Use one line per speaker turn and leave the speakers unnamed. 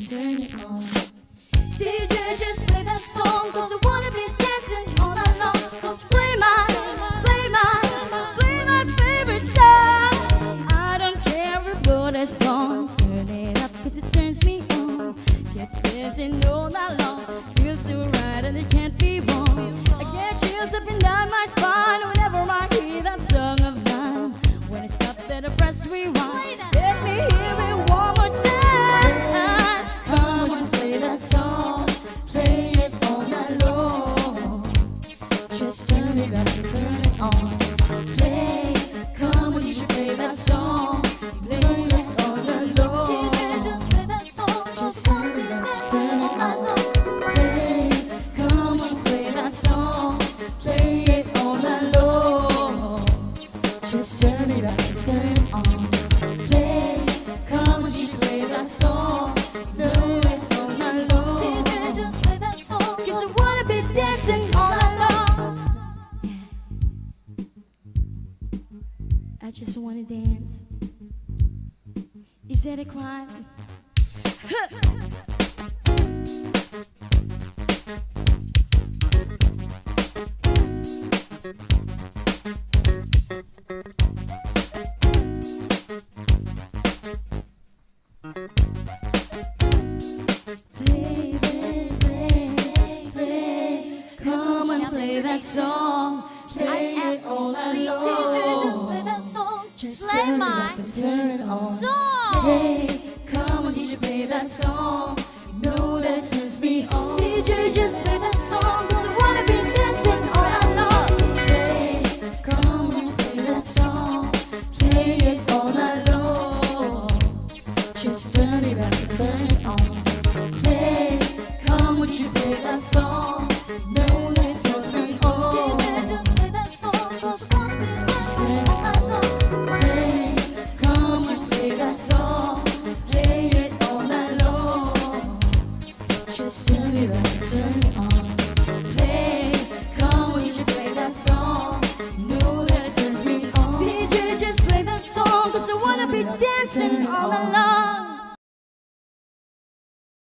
turn it on. DJ, just play that song, 'cause I wanna be dancing all night long. Just play my favorite song. I don't care if what is gone. Turn it up 'cause it turns me on. Get dancing all night long. Feels so right and it can't be wrong. I get chills up and down my spine whenever I hear that song of mine. When I stop then I press rewind. Let me hear it one more time. Come on, play that song. Play it all night long. Just turn it up and turn it on. Play, come on, you play that song. Play it all night long. Just play that song. Just turn it up and turn it on. Play, come on, play that song. Play it all night long. Just turn it up and turn it on. Play, come on, you play that song. Play it all night long. DJ, just play that song. 'Cause I wanna be dancing all night long. I just wanna dance. Is that a crime? Play, come and play that song. Play it all night long. DJ, just play that song. Just play my turn it on. Song. Hey, come on, DJ, play that song. You know that turns me on. DJ, just play that song, 'cause I wanna be dancing all night long. Hey, come on, play that song. Play it all night long. Just turn it up and turn it on. Play, come on, you play that song. You know that turns me on. DJ, just play that song, 'cause I wanna be dancing all night long. Play, come on, play that song. Play it all night long. Just turn it up and turn it on. Play, come on, you play that song. You know that turns me on. DJ, just play that song, 'cause I wanna be dancing all night long.